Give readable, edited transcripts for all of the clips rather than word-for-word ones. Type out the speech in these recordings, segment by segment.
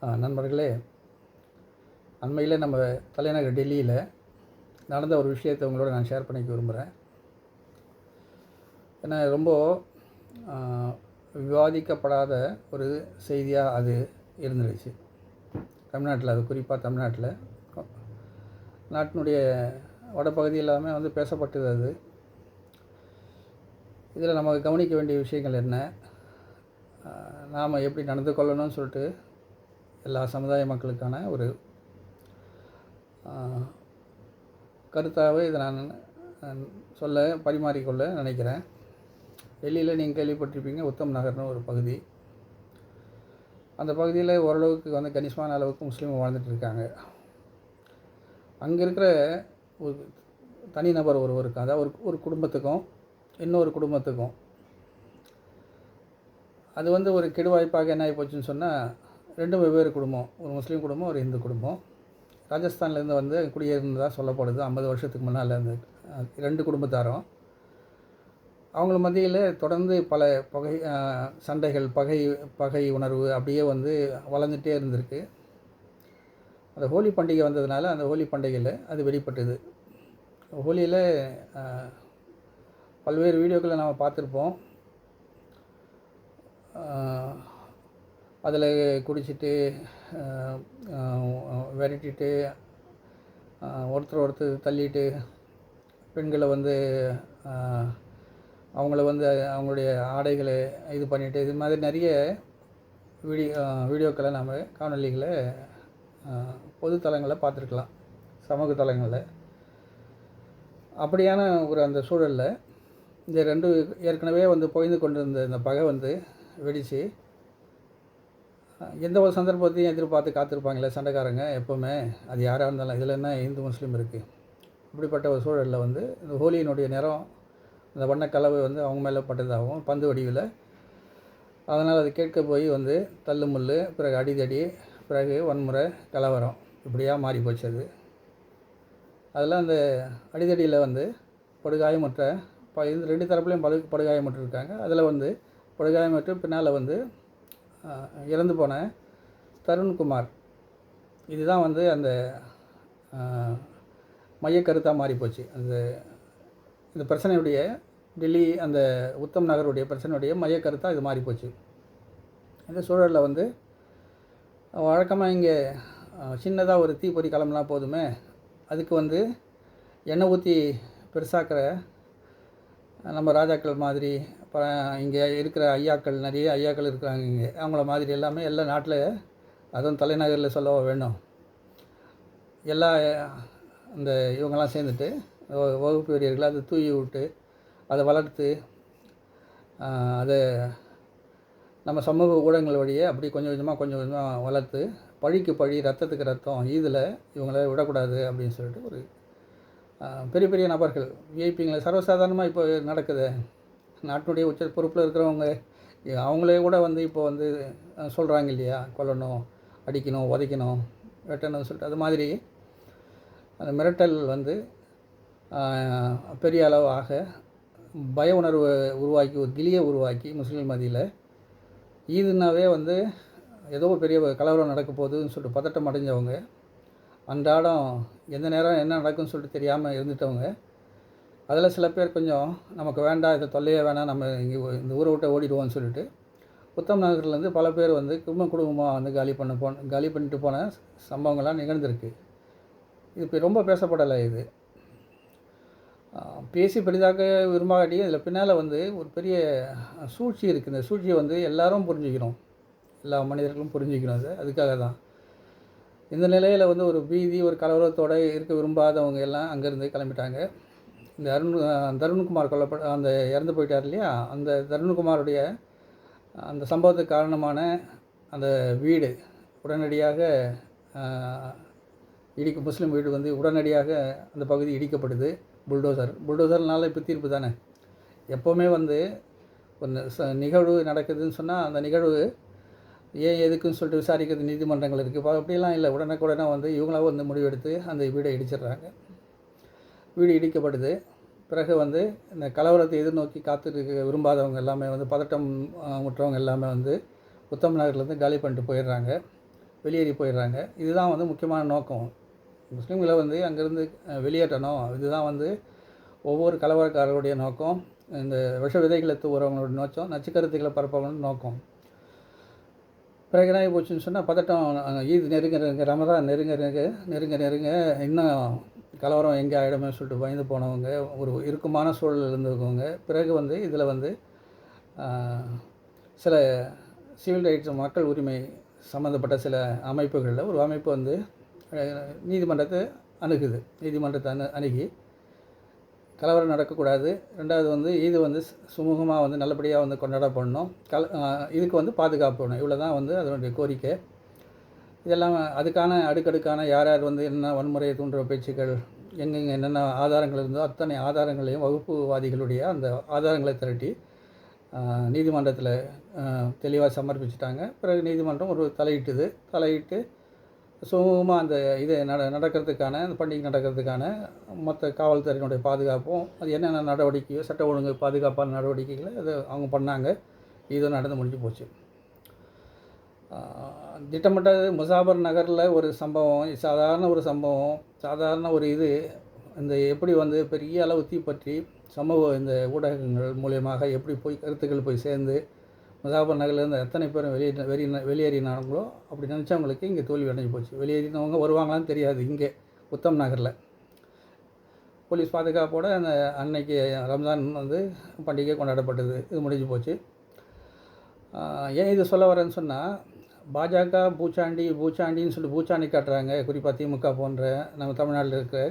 நண்பர்களே, அண்மையில் நம்ம தலைநகர் டெல்லியில் நடந்த ஒரு விஷயத்தை உங்களோட நான் ஷேர் பண்ணிக்க விரும்புகிறேன். ஏன்னா ரொம்ப விவாதிக்கப்படாத ஒரு செய்தியாக அது இருந்துருச்சு தமிழ்நாட்டில். அது குறிப்பாக தமிழ்நாட்டில் நாட்டினுடைய வடப்பகுதி எல்லாமே பேசப்பட்டது. அது இதில் நம்ம கவனிக்க வேண்டிய விஷயங்கள் என்ன, நாம் எப்படி நடந்து கொள்ளணும்னு சொல்லிட்டு எல்லா சமுதாய மக்களுக்கான ஒரு கருத்தாகவே இதை நான் பரிமாறிக்கொள்ள நினைக்கிறேன். டெல்லியில் நீங்கள் கேள்விப்பட்டிருப்பீங்க, உத்தம் நகர்னு ஒரு பகுதி. அந்த பகுதியில் ஓரளவுக்கு கணிசமான அளவுக்கு முஸ்லீம் வாழ்ந்துட்டு இருக்காங்க. அங்கே இருக்கிற ஒரு தனிநபர் ஒருவருக்கு, அதாவது ஒரு குடும்பத்துக்கும் இன்னொரு குடும்பத்துக்கும் அது ஒரு கெடுவாய்ப்பாக என்ன ஆகி போச்சுன்னு சொன்னால், ரெண்டும் வெவ்வேறு குடும்பம். ஒரு முஸ்லீம் குடும்பம், ஒரு இந்து குடும்பம். ராஜஸ்தான்லேருந்து குடியேறினதாக சொல்லப்படுது. 50 வருஷத்துக்கு முன்னால் அந்த 2 குடும்பத்தாரும் அவங்கள மத்தியில் தொடர்ந்து பல சண்டைகள், பகை உணர்வு அப்படியே வளர்ந்துட்டே இருந்திருக்கு. அந்த ஹோலி பண்டிகை வந்ததுனால அந்த ஹோலி பண்டிகையில் அது வெளிப்பட்டது. ஹோலியில் பல்வேறு வீடியோக்களை நாம் பார்த்துருப்போம். அதில் குடிச்சிட்டு விரட்டிட்டு ஒருத்தர் தள்ளிட்டு பெண்களை அவங்கள அவங்களுடைய ஆடைகளை இது பண்ணிவிட்டு, இது மாதிரி நிறைய வீடியோக்களை நாம் காணொலிகளை பொது தளங்களில் பார்த்துருக்கலாம், சமூக தளங்களில். அப்படியான அந்த சூழலில் இந்த 2 ஏற்கனவே பொய்ந்து கொண்டிருந்த இந்த பகை வெடித்து, எந்த ஒரு சந்தர்ப்பத்தையும் எதிர்பார்த்து காத்திருப்பாங்களே சண்டைக்காரங்க எப்போவுமே, அது யாராக இருந்தாலும். இதில் என்ன இந்து முஸ்லீம் இருக்குது? இப்படிப்பட்ட ஒரு சூழலில் இந்த ஹோலியினுடைய நிறம், அந்த வண்ணக்கலவை அவங்க மேலே பட்டதாகவும் பந்து வடிவில். அதனால் அது கேட்க போய் தள்ளு முள்ளு, பிறகு அடிதடி, பிறகு வன்முறை, கலவரம், இப்படியாக மாறி போச்சு. அதில் அந்த அடிதடியில் படுகாயமற்ற 2 தரப்புலையும் படுகாயமற்றிருக்காங்க. அதில் படுகாயமற்று பின்னால் இறந்து போன தருண்குமார், இதுதான் அந்த மையக்கருத்தாக மாறிப்போச்சு. இந்த பிரச்சனையுடைய டெல்லி அந்த உத்தம் நகருடைய பிரச்சனையுடைய மையக்கருத்தாக இது மாறிப்போச்சு. இந்த சூழலில் வழக்கமாக இங்கே சின்னதாக ஒரு தீப்பொறி கிளம்புனா போதுமே, அதுக்கு எண்ணெய் ஊற்றி பெருசாக்கிற நம்ம ராஜாக்கள் மாதிரி, இங்கே இருக்கிற ஐயாக்கள், நிறைய ஐயாக்கள் இருக்கிறாங்க இங்கே, அவங்கள மாதிரி எல்லாமே எல்லா நாட்டில், அதுவும் தலைநகரில் சொல்லவா வேணும், எல்லா இந்த இவங்கெல்லாம் சேர்ந்துட்டு வகுப்பு வீரர்களை அதை தூவி விட்டு அதை வளர்த்து அதை நம்ம சமூக ஊடகங்கள் வழியே அப்படி கொஞ்சம் கொஞ்சமாக வளர்த்து, பழிக்கு பழி, ரத்தத்துக்கு ரத்தம், இதில் இவங்கள விடக்கூடாது அப்படின்னு சொல்லிட்டு ஒரு பெரிய பெரிய நபர்கள், விஐபிங்களை சர்வசாதாரணமாக இப்போ நடக்குது. நாட்டினுடைய உச்ச பொறுப்பில் இருக்கிறவங்க அவங்களே கூட இப்போ சொல்கிறாங்க இல்லையா, கொல்லணும், அடிக்கணும், உதைக்கணும், வெட்டணும்னு சொல்லிட்டு. அது மாதிரி அந்த மிரட்டல் பெரிய அளவாக பய உணர்வை உருவாக்கி, ஒரு கிளியை உருவாக்கி முஸ்லீம் மத்தியில் ஈதுனாவே ஏதோ பெரிய கலவரம் நடக்க போகுதுன்னு சொல்லிட்டு பதட்டம் அடைஞ்சவங்க, அன்றாடம் எந்த நேரம் என்ன நடக்கும்னு சொல்லிட்டு தெரியாமல் இருந்துட்டவங்க. அதில் சில பேர் கொஞ்சம் நமக்கு வேண்டாம், இதை தொல்லையே வேணாம், நம்ம இங்கே இந்த ஊரை விட்டு ஓடிடுவோம்னு சொல்லிட்டு உத்தம் நகர்லேருந்து பல பேர் குடும்பமாக காலி பண்ணிட்டு போன சம்பவங்கள்லாம் நிகழ்ந்திருக்கு. இது இப்போ ரொம்ப பேசப்படலை. இது பேசி பெரிதாக விரும்பாட்டி இதில் பின்னால் ஒரு பெரிய சூழ்ச்சி இருக்குது. இந்த சூழ்ச்சியை எல்லாரும் புரிஞ்சுக்கணும், எல்லா மனிதர்களும் புரிஞ்சுக்கணும். அதுக்காக தான் இந்த நிலையில் ஒரு பீதி, ஒரு கலவரத்தோடு இருக்க விரும்பாதவங்க எல்லாம் அங்கேருந்து கிளம்பிட்டாங்க. இந்த தருண்குமார் அந்த இறந்து போயிட்டார் இல்லையா, அந்த தருண்குமாருடைய அந்த சம்பவத்துக்கு காரணமான அந்த வீடு உடனடியாக முஸ்லீம் வீடு உடனடியாக அந்த பகுதி இடிக்கப்படுது. புல்டோசர்னால இப்போ தீர்ப்பு தானே. எப்போவுமே ஒரு நிகழ்வு நடக்குதுன்னு சொன்னால் அந்த நிகழ்வு ஏன் எதுக்குன்னு சொல்லிட்டு விசாரிக்கிறது நீதிமன்றங்கள் இருக்குது. இப்போ அப்படிலாம் இல்லை, உடனே இவங்களாக முடிவெடுத்து அந்த வீடை இடிச்சிடுறாங்க. வீடு இடிக்கப்படுது. பிறகு இந்த கலவரத்தை எதிர்நோக்கி காத்திருக்க விரும்பாதவங்க எல்லாமே பதட்டம் முற்றவங்க எல்லாமே உத்தம் நகர்லேருந்து காலி பண்ணிட்டு போயிடுறாங்க. வெளியேறி போயிடுறாங்க. இதுதான் வந்து முக்கியமான நோக்கம். முஸ்லீம்களை வந்து அங்கேருந்து வெளியேற்றணும். இதுதான் வந்து ஒவ்வொரு கலவரக்காரருடைய நோக்கம். இந்த விஷ விதைகளை தூவுறவங்களோட நோக்கம், நச்சுக்கருத்துக்களை பரப்பவங்களோட நோக்கம். பிறகு என்ன ஆகி போச்சுன்னு சொன்னால் பதட்டம். ஈத் நெருங்க ரமதான் நெருங்க இன்னும் கலவரம் எங்கே ஆகிடுமே சொல்லிட்டு பயந்து போனவங்க, ஒரு இறுக்கமான சூழலில் இருந்தவங்க. பிறகு வந்து இதில் வந்து சில சிவில் ரைட்ஸ் மக்கள் உரிமை சம்மந்தப்பட்ட சில அமைப்புகளில் ஒரு அமைப்பு வந்து நீதிமன்றத்தை அணுகுது. நீதிமன்றத்தை அணுகி கலவரம் நடக்கக்கூடாது, ரெண்டாவது வந்து ஈது வந்து சுமூகமாக வந்து நல்லபடியாக வந்து கொண்டாடப்படணும், இதுக்கு வந்து பாதுகாப்பு வேணும். இவ்வளோ தான் வந்து அதனுடைய கோரிக்கை. இதெல்லாம் அதுக்கான அடுக்கடுக்கான யார் யார் வந்து என்ன வன்முறையை தூண்டுற பேச்சுக்கள், எங்கெங்கே என்னென்ன ஆதாரங்கள் இருந்தோ அத்தனை ஆதாரங்களையும் வகுப்புவாதிகளுடைய அந்த ஆதாரங்களை திரட்டி நீதிமன்றத்தில் தெளிவாக சமர்ப்பிச்சிட்டாங்க. பிறகு நீதிமன்றம் ஒரு தலையிட்டு சுமூகமாக அந்த இது நடக்கிறதுக்கான, அந்த பண்டிகை நடக்கிறதுக்கான மொத்த காவல்துறையினுடைய பாதுகாப்பும், அது என்னென்ன நடவடிக்கையோ சட்ட ஒழுங்கு பாதுகாப்பான நடவடிக்கைகளை அதை அவங்க பண்ணாங்க. இதுவும் நடந்து முடிஞ்சு போச்சு. திட்டமிட்டது முசாபர் நகரில் ஒரு சம்பவம், சாதாரண ஒரு இது, இந்த எப்படி வந்து பெரிய அளவு தீப்பற்றி இந்த ஊடகங்கள் மூலியமாக எப்படி போய் கருத்துக்கள் போய் சேர்ந்து முசாபர் நகர்லேருந்து எத்தனை பேரும் வெளியேறினாங்களோ அப்படி நினச்சவங்களுக்கு இங்கே தோல்வி அடைஞ்சு போச்சு. வெளியேறினவங்க வருவாங்களான்னு தெரியாது. இங்கே உத்தம் நகரில் போலீஸ் பாதுகாப்போடு அந்த அன்னைக்கு ரம்ஜான் வந்து பண்டிகை கொண்டாடப்பட்டது. இது முடிஞ்சு போச்சு. ஏன் இது சொல்ல வரேன்னு சொன்னால், பாஜக பூச்சாண்டின்னு சொல்லி பூச்சாண்டி காட்டுறாங்க. குறிப்பாக திமுக போன்ற நம்ம தமிழ்நாட்டில் இருக்கிற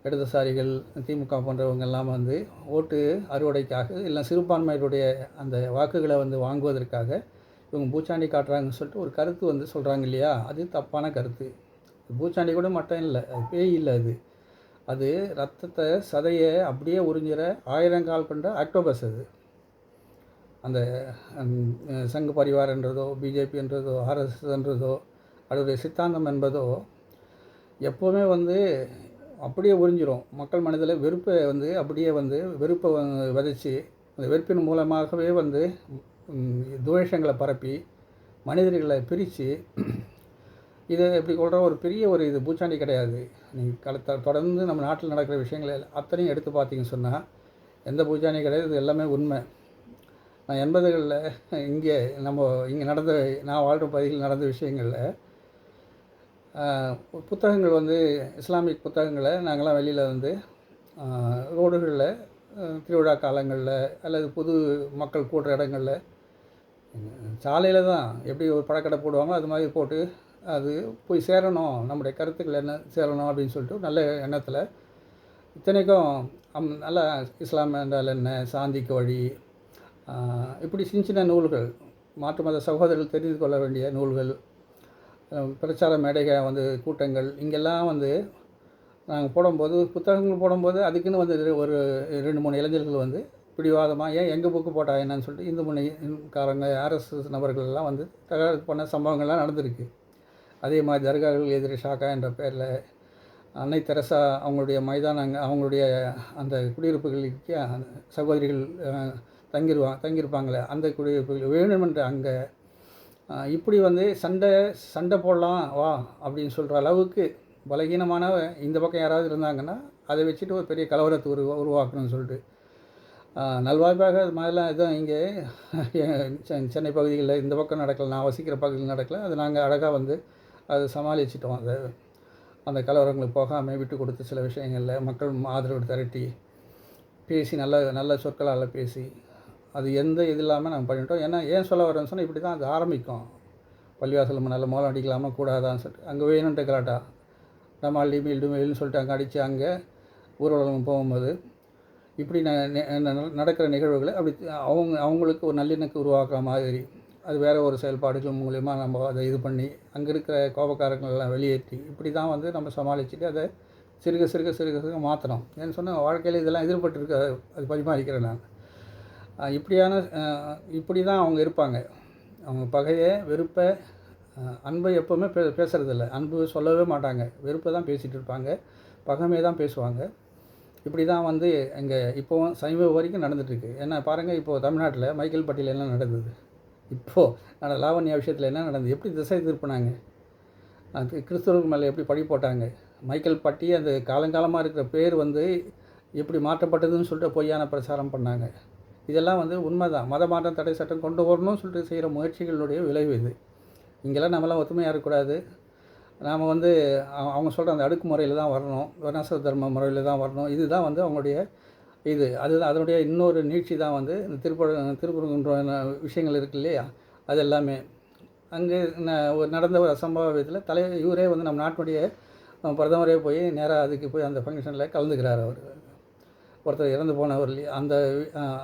இடதுசாரிகள், திமுக போன்றவங்க எல்லாம் வந்து ஓட்டு அறுவடைக்காக இல்லை சிறுபான்மையினுடைய அந்த வாக்குகளை வந்து வாங்குவதற்காக இவங்க பூச்சாண்டி காட்டுறாங்கன்னு சொல்லிட்டு ஒரு கருத்து வந்து சொல்கிறாங்க இல்லையா? அது தப்பான கருத்து. பூச்சாண்டி கூட மட்டும் இல்லை, அது பேய் இல்லை. அது ரத்தத்தை சதையை அப்படியே உறிஞ்சிற 1000 கால் கொண்ட ஆக்டோபஸ். அந்த சங் பரிவார் என்றதோ, பிஜேபி என்றதோ, ஆர்எஸ்எஸ் என்றதோ, அதோடைய சித்தாந்தம் என்பதோ எப்போவுமே வந்து அப்படியே உறிஞ்சிரும். மக்கள் மனதில் வெறுப்பை வந்து அப்படியே வந்து வெறுப்பை விதைச்சி அந்த வெறுப்பின் மூலமாகவே வந்து துவேஷங்களை பரப்பி மனிதர்களை பிரித்து, இதை எப்படி சொல்கிற ஒரு பெரிய ஒரு இது பூச்சாண்டி கிடையாது. நீங்கள் தொடர்ந்து நம்ம நாட்டில் நடக்கிற விஷயங்களை அத்தனையும் எடுத்து பார்த்தீங்கன்னு சொன்னால் எந்த பூச்சாண்டியும் கிடையாது. இது எல்லாமே உண்மை. நான் 80களில் இங்கே நான் வாழ்கிற பகுதியில் நடந்த விஷயங்களில் புத்தகங்கள் வந்து இஸ்லாமிக் புத்தகங்களை நாங்களாம் வெளியில் வந்து ரோடுகளில் திருவிழா காலங்களில் அல்லது பொது மக்கள் கூடுற இடங்களில் சாலையில் தான் எப்படி ஒரு பழக்கடை போடுவாங்களோ அது மாதிரி போட்டு அது போய் சேரணும், நம்முடைய கருத்துக்கள் என்ன சேரணும் அப்படின்னு சொல்லிட்டு நல்ல எண்ணத்தில், இத்தனைக்கும் நல்லா இஸ்லாம் என்றால் என்ன, சாந்திக்கு வழி, இப்படி சின்ன நூல்கள், மாற்று மத சகோதரர்கள் தெரிந்து கொள்ள வேண்டிய நூல்கள், பிரச்சார மேடைகள் வந்து கூட்டங்கள், இங்கெல்லாம் வந்து நாங்கள் போடும்போது, புத்தகங்கள் போடும்போது அதுக்குன்னு வந்து ஒரு 2-3 இளைஞர்கள் வந்து பிடிவாதமாக ஏன் எங்கள் புக்கு போட்டா என்னன்னு சொல்லிட்டு இந்து முனைக்காரங்க ஆர்எஸ்எஸ் நபர்கள்லாம் வந்து தகவல் பண்ண சம்பவங்கள்லாம் நடந்திருக்கு. அதே மாதிரி தர்காக்கள் எதிரி ஷாக்கா என்ற பேரில் அன்னை தெரசா அவங்களுடைய அவங்களுடைய அந்த குடியிருப்புகளுக்கு சகோதரிகள் தங்கியிருப்பாங்களே அந்த குடியிருப்புகள் வேணுமென்று அங்கே இப்படி வந்து சண்டை போடலாம் வா அப்படின்னு சொல்கிற அளவுக்கு பலகீனமான இந்த பக்கம் யாராவது இருந்தாங்கன்னா அதை வச்சுட்டு ஒரு பெரிய கலவரத்தை உருவாக்கணும்னு சொல்லிட்டு நல்வாய்ப்பாக அது மாதிரிலாம் எதுவும் இங்கே சென்னை பகுதிகளில் இந்த பக்கம் நடக்கலை, நான் வசிக்கிற பகுதியில் நடக்கலை. அது நாங்கள் அழகாக வந்து அதை சமாளிச்சிட்டோம். அந்த கலவரங்களுக்கு போகாமல் விட்டு கொடுத்து சில விஷயங்களில் மக்கள் ஆதரவு திரட்டி பேசி நல்ல சொற்களால் பேசி அது எந்த இது இல்லாமல் நாங்கள் பண்ணிட்டோம். ஏன்னா ஏன் சொல்ல வரேன்னு சொன்னால் இப்படி தான் அது ஆரம்பிக்கும். பள்ளிவாசல் நல்ல மோளம் அடிக்கலாமா கூடாதான்னு சொல்லிட்டு அங்கே வேணுன்ட்டு கலாட்டா டமால் டிமில்னு சொல்லிட்டு அங்கே அடித்து அங்கே ஊர்வலம் போகும்போது இப்படி நடக்கிற நிகழ்வுகளை அப்படி அவங்களுக்கு ஒரு நல்லிணக்கு உருவாக்குற மாதிரி அது வேறு ஒரு செயல்பாடுகள் மூலயமா நம்ம அதை இது பண்ணி அங்கே இருக்கிற கோபக்காரங்களெல்லாம் வெளியேற்றி இப்படி தான் வந்து நம்ம சமாளிச்சுட்டு அதை சிறுக மாற்றணும். ஏன்னு சொன்னால் வாழ்க்கையில் இதெல்லாம் எதிர்பட்டுருக்கு, அது பரிமாறிக்கிறேன் நான். இப்படி தான் அவங்க இருப்பாங்க. அவங்க பகையை, வெறுப்பை, அன்பை எப்போவுமே பேசுகிறதில்ல. அன்பு சொல்லவே மாட்டாங்க, வெறுப்பை தான் பேசிகிட்டு இருப்பாங்க, பகைமையை தான் பேசுவாங்க. இப்படி தான் வந்து இங்கே இப்போவும் சமீப வரைக்கும் நடந்துகிட்ருக்கு. ஏன்னா பாருங்கள், இப்போது தமிழ்நாட்டில் மைக்கேல் பட்டியில் என்ன நடந்தது, இப்போது லாவண்யா விஷயத்தில் என்ன நடந்தது, எப்படி திசை திருப்பினாங்க. அது கிறிஸ்தவர்கள் மேலே எப்படி பழி போட்டாங்க. மைக்கேல் பட்டி அந்த காலங்காலமாக இருக்கிற பேர் வந்து எப்படி மாற்றப்பட்டதுன்னு சொல்லிட்டு பொய்யான பிரச்சாரம் பண்ணாங்க. இதெல்லாம் வந்து உண்மை தான். மத மாற்றம் தடை சட்டம் கொண்டு வரணும்னு சொல்லிட்டு செய்கிற முயற்சிகளுடைய விளைவு இது. இங்கெல்லாம் நம்மளாம் ஒத்துமையாக இருக்கக்கூடாது. நாம் வந்து அவங்க சொல்கிற அந்த அடுக்குமுறையில் தான் வரணும், வர்ணாசிர தர்ம முறையில் தான் வரணும். இதுதான் வந்து அவங்களுடைய இது. அதுதான் அதனுடைய இன்னொரு நீட்சி தான் வந்து இந்த திருப்பரங்குன்ற விஷயங்கள் இருக்கு இல்லையா, அது எல்லாமே. அங்கே நடந்த ஒரு அசம்பாவிதத்தில் இவரே வந்து நம்ம நாட்டினுடைய பிரதமரே போய் நேராக அதுக்கு போய் அந்த ஃபங்க்ஷனில் கலந்துக்கிறார். அவர் ஒருத்தர் இறந்து போனவர் இல்லையா, அந்த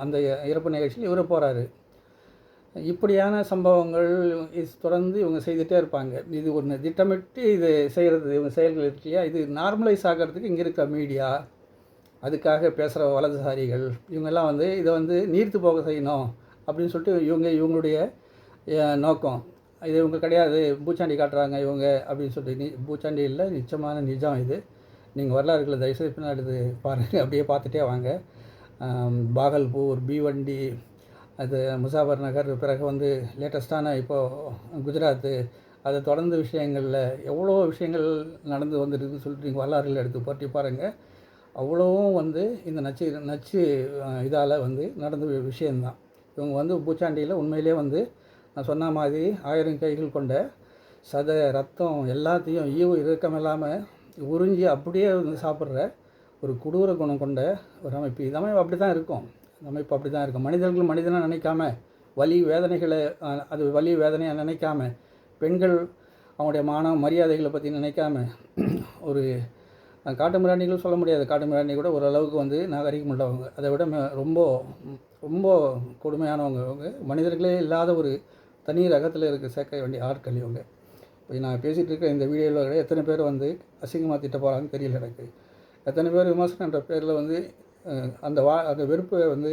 அந்த இறப்பு நிகழ்ச்சியில் இவரே போகிறாரு. இப்படியான சம்பவங்கள் தொடர்ந்து இவங்க செய்துகிட்டே இருப்பாங்க. இது ஒன்று திட்டமிட்டு இது செய்கிறது, இவங்க செயல்கள் இருக்கு இல்லையா, இது நார்மலைஸ் ஆகிறதுக்கு இங்கே இருக்க மீடியா, அதுக்காக பேசுகிற வலதுசாரிகள் இவங்கெல்லாம் வந்து இதை வந்து நீர்த்து போக செய்யணும் அப்படின்னு சொல்லிட்டு இவங்களுடைய நோக்கம். இது இவங்க கிடையாது, பூச்சாண்டி காட்டுறாங்க இவங்க அப்படின்னு சொல்லிட்டு. பூச்சாண்டி இல்லை, நிச்சயமான நிஜம் இது. நீங்கள் வரலாறுகளை தயவுசெய்து பின்னாடி பாருங்கள், அப்படியே பார்த்துட்டே வாங்க. பாகல்பூர், பீவண்டி, அது முசாஃபர் நகர், பிறகு வந்து லேட்டஸ்ட்டான இப்போது குஜராத்து, அதை தொடர்ந்து விஷயங்களில் எவ்வளோ விஷயங்கள் நடந்து வந்துருக்குன்னு சொல்லிட்டு நீங்கள் வரலாறுகள் எடுத்து போட்டி பாருங்கள். அவ்வளோவும் வந்து இந்த நச்சு இதால் வந்து நடந்த விஷயந்தான். இவங்க வந்து பூச்சாண்டியில் உண்மையிலே வந்து நான் சொன்ன மாதிரி 1000 கைகள் கொண்ட சதை, ரத்தம் எல்லாத்தையும் ஈவு இறக்கம் இல்லாமல் உறிஞ்சி அப்படியே வந்து சாப்பிட்ற ஒரு கொடூர குணம் கொண்ட ஒரு அமைப்பு. இது அமைப்பு அப்படி தான் இருக்கும். அமைப்பு அப்படி தான் இருக்கும். மனிதர்கள் மனிதனாக நினைக்காம, வலி வேதனைகளை அது வலி வேதனையாக நினைக்காம, பெண்கள் அவங்களுடைய மானம் மரியாதைகளை பற்றி நினைக்காம, ஒரு காட்டு மிராண்டிகள் சொல்ல முடியாது, காட்டு மிராண்டி கூட ஓரளவுக்கு வந்து நாகரிகம் உள்ளவங்க, அதை விட ரொம்ப ரொம்ப கொடுமையானவங்க. அவங்க மனிதர்களே இல்லாத ஒரு தனி ரகத்தில் சேர்க்க வேண்டிய ஆட்கள் இவங்க. இப்போ நான் பேசிகிட்டு இருக்க இந்த வீடியோவில் எத்தனை பேர் வந்து அசிங்கமாக திட்ட போகிறாங்கன்னு தெரியல எனக்கு. எத்தனை பேர் விமர்சனன்ற பேரில் வந்து அந்த வெறுப்பை வந்து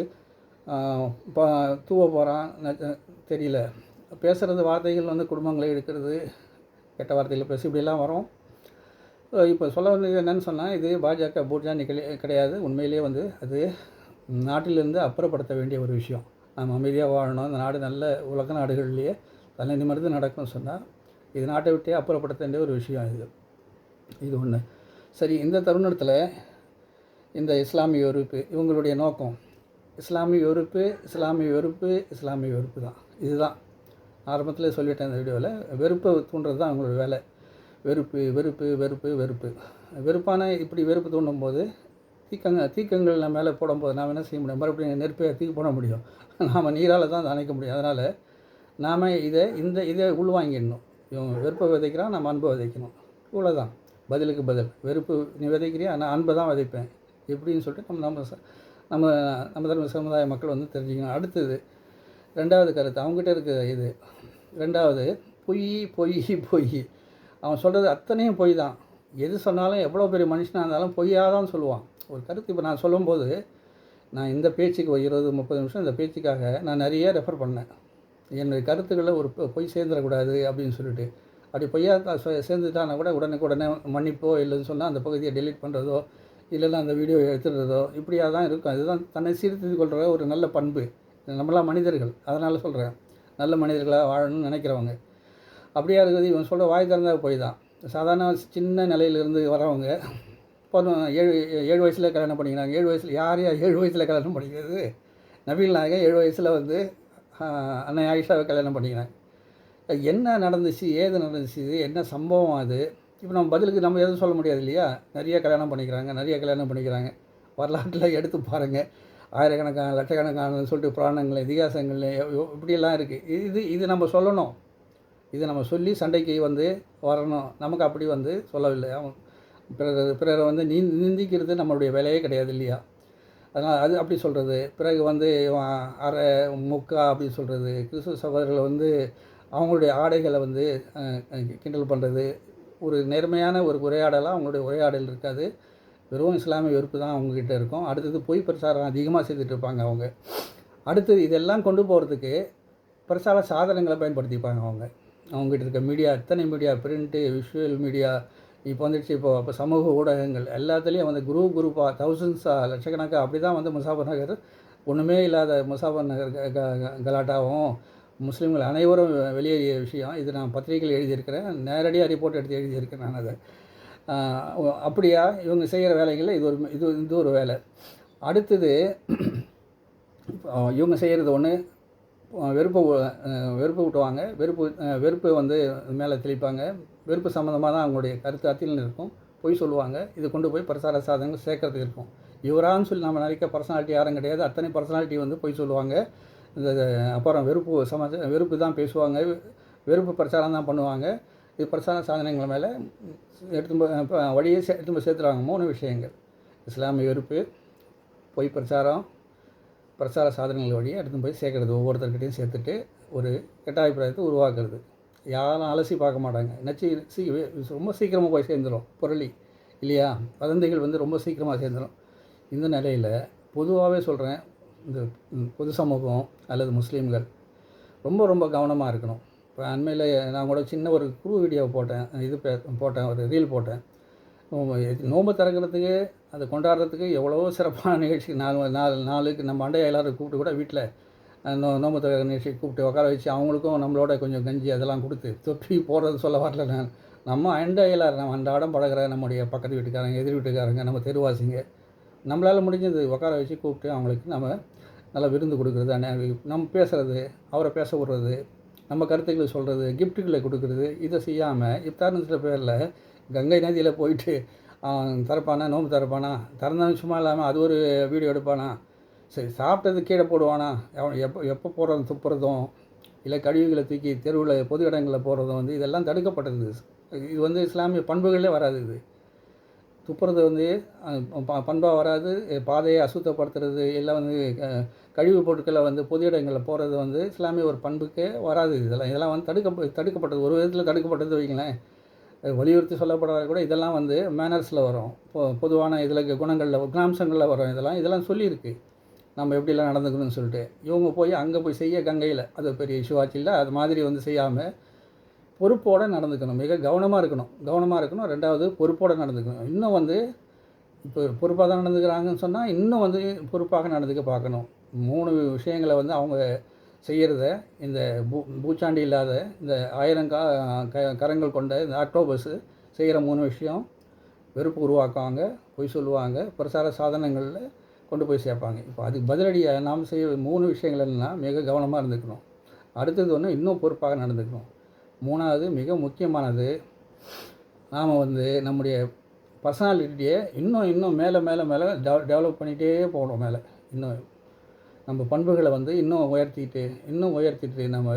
தூவ போகிறான் தெரியல. பேசுகிறது வார்த்தைகள் வந்து குடும்பங்களை எடுக்கிறது, கெட்ட வார்த்தைகள் பேசி இப்படிலாம் வரும். இப்போ சொல்ல வேண்டியது என்னென்னு சொன்னால், இது பாஜக பூட்ஜாண்டி கிடையாது. உண்மையிலேயே வந்து அது நாட்டிலிருந்து அப்புறப்படுத்த வேண்டிய ஒரு விஷயம். நம்ம அமைதியாக வாழணும், இந்த நாடு நல்ல உலக நாடுகள்லேயே தலை நிமிர்ந்து நடக்கணும்னு சொன்னால் இது நாட்டை விட்டே அப்புறப்படுத்த வேண்டிய ஒரு விஷயம். இது ஒன்று. சரி, இந்த தருணத்தில் இந்த இஸ்லாமிய வெறுப்பு இவங்களுடைய நோக்கம் இஸ்லாமிய வெறுப்பு தான். இதுதான் ஆரம்பத்தில் சொல்லிட்டேன் இந்த வீடியோவில். வெறுப்பை தூண்டுறது தான் அவங்களோட வேலை. வெறுப்பான இப்படி வெறுப்பு தூண்டும் போது தீக்கங்கள் நம்ம மேலே போடும்போது நாம் என்ன செய்ய முடியும்? மறுபடியும் நெருப்பை தூக்கி போட முடியும். நாம் நீரால் தான் அணைக்க முடியும். அதனால் நாம் இதை உள்வாங்கிடணும். இவங்க வெறுப்பை விதைக்கிறான், நம்ம அன்பை விதைக்கணும். இவ்வளோதான். பதிலுக்கு பதில். வெறுப்பு நீ விதைக்கிறியா, நான் அன்பை தான் விதைப்பேன் எப்படின்னு சொல்லிட்டு நம்ம தர்ம சமுதாய மக்கள் வந்து தெரிஞ்சுக்கணும். அடுத்தது 2வது கருத்து அவங்ககிட்ட இருக்குது. இது 2வது பொய். அவன் சொல்கிறது அத்தனையும் பொய் தான். எது சொன்னாலும் எவ்வளோ பெரிய மனுஷனாக இருந்தாலும் பொய்யாக தான் சொல்லுவான். ஒரு கருத்து இப்போ நான் சொல்லும்போது, நான் இந்த பேச்சுக்கு 20-30 நிமிஷம் இந்த பேச்சுக்காக நான் நிறைய ரெஃபர் பண்ணேன். என்னுடைய கருத்துக்களில் ஒரு பொய் சேர்ந்துடக்கூடாது அப்படின்னு சொல்லிட்டு. அப்படி பொய்யாக சேர்ந்துட்டானா கூட உடனே மன்னிப்போ இல்லைன்னு சொன்னால் அந்த பகுதியை டெலீட் பண்ணுறதோ, இல்லைன்னா அந்த வீடியோ எடுத்துடுறதோ இப்படியாக தான் இருக்கும். அதுதான் தன்னை சீர்திருத்திக் கொள்கிற ஒரு நல்ல பண்பு. நம்மளாம் மனிதர்கள், அதனால் சொல்கிறேன். நல்ல மனிதர்களாக வாழணும்னு நினைக்கிறவங்க. அப்படியா இருக்குது. இவன் சொல்கிற வாய் திறந்தால் போய் தான். சாதாரண சின்ன நிலையிலிருந்து வரவங்க இப்போ 7 வயசில் கல்யாணம் பண்ணிக்கிறாங்க. 7 வயசில் யார் 7 வயசில் கல்யாணம் பண்ணிக்கிறது? நபீல் நாயகன் 7 வயசில் வந்து அன்னை ஆயிஷாவை கல்யாணம் பண்ணிக்கிறாங்க. என்ன நடந்துச்சு, ஏது நடந்துச்சு, என்ன சம்பவம் அது? இப்போ நம்ம பதிலுக்கு நம்ம எதுவும் சொல்ல முடியாது இல்லையா? நிறைய கல்யாணம் பண்ணிக்கிறாங்க. வரலாற்றில் எடுத்து பாருங்கள். ஆயிரக்கணக்கான லட்சக்கணக்கான சொல்லிட்டு புராணங்கள், இதிகாசங்கள் இப்படியெல்லாம் இருக்குது. இது நம்ம சொல்லணும். இதை நம்ம சொல்லி சண்டைக்கு வந்து வரணும். நமக்கு அப்படி வந்து சொல்லவில்லை. அவன் பிறரை வந்து நிந்திக்கிறது நம்மளுடைய வேலையே கிடையாது இல்லையா? அதனால் அது அப்படி சொல்கிறது. பிறகு வந்து அரை முக்கா அப்படின்னு சொல்கிறது. கிறிஸ்துவ சகோதரர்களை வந்து அவங்களுடைய ஆடைகளை வந்து கிண்டல் பண்ணுறது. ஒரு நேர்மையான ஒரு உரையாடலாக அவங்களுடைய உரையாடல் இருக்காது. வெறும் இஸ்லாமிய வெறுப்பு தான் அவங்கக்கிட்ட இருக்கும். அடுத்தது பொய் பிரச்சாரம் அதிகமாக செய்துட்டு இருப்பாங்க அவங்க. அடுத்தது இதெல்லாம் கொண்டு போகிறதுக்கு பிரச்சார சாதனங்களை பயன்படுத்திப்பாங்க அவங்ககிட்ட இருக்க மீடியா. எத்தனை மீடியா, பிரிண்ட்டு, விஷுவல் மீடியா இப்போ வந்துடுச்சு. இப்போ சமூக ஊடகங்கள் எல்லாத்துலேயும் வந்து குரூப்பாக தௌசண்ட்ஸாக லட்சக்கணக்காக அப்படி தான் வந்து முசாஃபர் நகர் ஒன்றுமே இல்லாத முசாஃபர் நகர் கலாட்டாவும் முஸ்லீம்கள் அனைவரும் வெளியேறிய விஷயம். இது நான் பத்திரிகையில் எழுதியிருக்கிறேன், நேரடியாக ரிப்போர்ட் எடுத்து எழுதியிருக்கிறேன் நான் அதை. அப்படியா இவங்க செய்கிற வேலைகளில் இது ஒரு வேலை. அடுத்தது இவங்க செய்கிறது ஒன்று, வெறுப்பு ஊட்டுவாங்க. வெறுப்பு வந்து மேலே தெளிப்பாங்க. வெறுப்பு சம்மந்தமாக தான் அவங்களுடைய கருத்து அத்தில்னு இருக்கும். பொய் சொல்லுவாங்க. இது கொண்டு போய் பிரச்சார சாதனங்கள் சேர்க்கறதுக்கு இருக்கும். இவரான்னு சொல்லி நம்ம நினைக்க பர்சனாலிட்டி யாரும் கிடையாது. அத்தனை பர்சனாலிட்டி வந்து பொய் சொல்லுவாங்க. இந்த அப்புறம் வெறுப்பு தான் பேசுவாங்க. வெறுப்பு பிரச்சாரம் தான் பண்ணுவாங்க. இது பிரச்சார சாதனங்கள் மேலே வழியே எடுத்து போய் சேர்த்துருவாங்க. 3 விஷயங்கள்: இஸ்லாமிய வெறுப்பு, பொய் பிரச்சார சாதனங்கள் வழியாக எடுத்து போய் சேர்க்கறது. ஒவ்வொருத்தர்கிட்டையும் சேர்த்துட்டு ஒரு கெட்ட அபிப்பிராயத்தை உருவாக்குறது. யாரும் அலசி பார்க்க மாட்டாங்க. ரொம்ப சீக்கிரமாக போய் சேர்ந்துடும் புரளி இல்லையா? வதந்திகள் வந்து ரொம்ப சீக்கிரமாக சேர்ந்துடும். இந்த நிலையில் பொதுவாகவே சொல்கிறேன், இந்த பொது சமூகம் அல்லது முஸ்லீம்கள் ரொம்ப ரொம்ப கவனமாக இருக்கணும். இப்போ அண்மையில் நான் கூட சின்ன ஒரு குழு வீடியோ போட்டேன், ஒரு ரீல் போட்டேன். நோன்பு திறக்கிறதுக்கு அதை கொண்டாடுறதுக்கு எவ்வளவோ சிறப்பான நிகழ்ச்சி. நாளுக்கு நம்ம அண்டைய எல்லாரும் கூப்பிட்டு கூட வீட்டில் நோன்பு திறக்கிற நிகழ்ச்சி கூப்பிட்டு உட்கார வச்சு அவங்களுக்கும் நம்மளோட கொஞ்சம் கஞ்சி அதெல்லாம் கொடுத்து தொப்பி போடுறது சொல்ல வரல நான். நம்ம அண்டையிலார் நம்ம அன்றாடம் பழகிற நம்முடைய பக்கத்து வீட்டுக்காரங்க, எதிர் வீட்டுக்காரங்க, நம்ம தெருவாசிங்க, நம்மளால் முடிஞ்சது உட்கார வச்சு கூப்பிட்டு அவங்களுக்கு நம்ம நல்லா விருந்து கொடுக்குறது, நம்ம பேசுகிறது, அவரை பேச விடுறது, நம்ம கருத்துக்களை சொல்கிறது, கிஃப்ட்டுகளை கொடுக்குறது, இதை செய்யாமல் இஃப்தார்ன்ற பேரில் கங்கை நதியில் போயிட்டு திறப்பானா, நோம்பு திறப்பானா, திறந்தாலும் சும்மா இல்லாமல் அது ஒரு வீடியோ எடுப்பானா, சரி சாப்பிட்டது கீழே போடுவானா, எப்போ போடுறது துப்புறதும் இல்லை கழிவுகளை தூக்கி தெருவில் பொது இடங்களில் போடுறதும் வந்து இதெல்லாம் தடுக்கப்பட்டது. இது வந்து இஸ்லாமிய பண்புகளே வராது. இது துப்புறது வந்து பண்பாக வராது. பாதையை அசுத்தப்படுத்துறது இல்லை வந்து கழிவு பொருட்களை வந்து பொது இடங்களில் போகிறது வந்து இஸ்லாமிய ஒரு பண்புக்கே வராது. இதெல்லாம் வந்து தடுக்கப்பட்டது. ஒரு விதத்தில் தடுக்கப்பட்டது வைங்களேன். வலியுறுத்தி சொல்லப்படாத கூட இதெல்லாம் வந்து மேனர்ஸில் வரும். பொதுவான இதில் குணங்களில் குணாம்சங்களில் வரும். இதெல்லாம் சொல்லியிருக்கு நம்ம எப்படிலாம் நடந்துக்கணும்னு சொல்லிட்டு. இவங்க போய் அங்கே போய் செய்ய கங்கையில் அது பெரிய இஷ்யூவாச்சு இல்லை. அது மாதிரி வந்து செய்யாமல் பொறுப்போடு நடந்துக்கணும். மிக கவனமாக இருக்கணும். ரெண்டாவது பொறுப்போடு நடந்துக்கணும். இன்னும் வந்து இப்போ பொறுப்பாக தான் நடந்துக்கிறாங்கன்னு சொன்னால் இன்னும் வந்து பொறுப்பாக நடந்துக்க பார்க்கணும். 3 விஷயங்களை வந்து அவங்க செய்கிறத இந்த பூச்சாண்டி இல்லாத இந்த 1000 கரங்கள் கொண்ட இந்த ஆக்டோபஸ் செய்கிற 3 விஷயம்: வெறுப்பு உருவாக்குவாங்க, பொய் சொல்லுவாங்க, பிரச்சார சாதனங்களில் கொண்டு போய் சேர்ப்பாங்க. இப்போ அதுக்கு பதிலடியாக நாம் செய்ய 3 விஷயங்கள் என்னென்னா மிக கவனமாக இருந்துக்கணும். அடுத்தது ஒன்று, இன்னும் பொறுப்பாக நடந்துக்கணும். 3வது மிக முக்கியமானது, நாம் வந்து நம்முடைய பர்சனாலிட்டியை இன்னும் மேலே டெவலப் பண்ணிகிட்டே போகணும். மேலே இன்னும் நம்ம பண்புகளை வந்து இன்னும் உயர்த்திட்டு நம்ம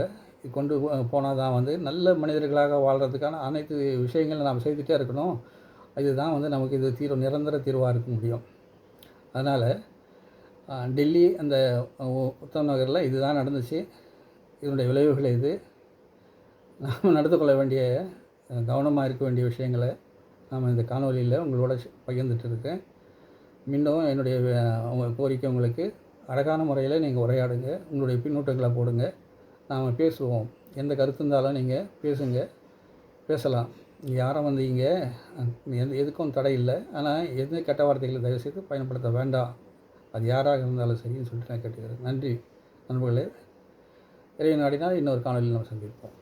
கொண்டு போனால் தான் வந்து நல்ல மனிதர்களாக வாழ்கிறதுக்கான அனைத்து விஷயங்களும் நாம் செய்துகிட்டே இருக்கணும். இதுதான் வந்து நமக்கு இது நிரந்தர தீர்வாக இருக்க முடியும். அதனால் டெல்லி அந்த உத்தம் நகரில் இதுதான் நடந்துச்சு. இதனுடைய விளைவுகள் இது. நாம் நடந்து கொள்ள வேண்டிய, கவனமாக இருக்க வேண்டிய விஷயங்களை நாம் இந்த காணொலியில் உங்களோட பகிர்ந்துட்டு இருக்கேன். மீண்டும் என்னுடைய கோரிக்கை உங்களுக்கு, அழகான முறையில் நீங்கள் உரையாடுங்க, உங்களுடைய பின்னூட்டங்களை போடுங்க, நாம் பேசுவோம். எந்த கருத்து இருந்தாலும் நீங்கள் பேசலாம். யாரும் வந்து இங்கே எதுக்கும் தடை இல்லை. ஆனால் எந்த கெட்ட வார்த்தைகளை தயவுசெய்து பயன்படுத்த வேண்டாம். அது யாராக இருந்தாலும் சரின்னு சொல்லிட்டு நான் கேட்டுக்கிறேன். நன்றி நண்பர்களே. இறைவன் நாடினால் இன்னொரு காணொலியில் நம்ம சந்திப்போம்.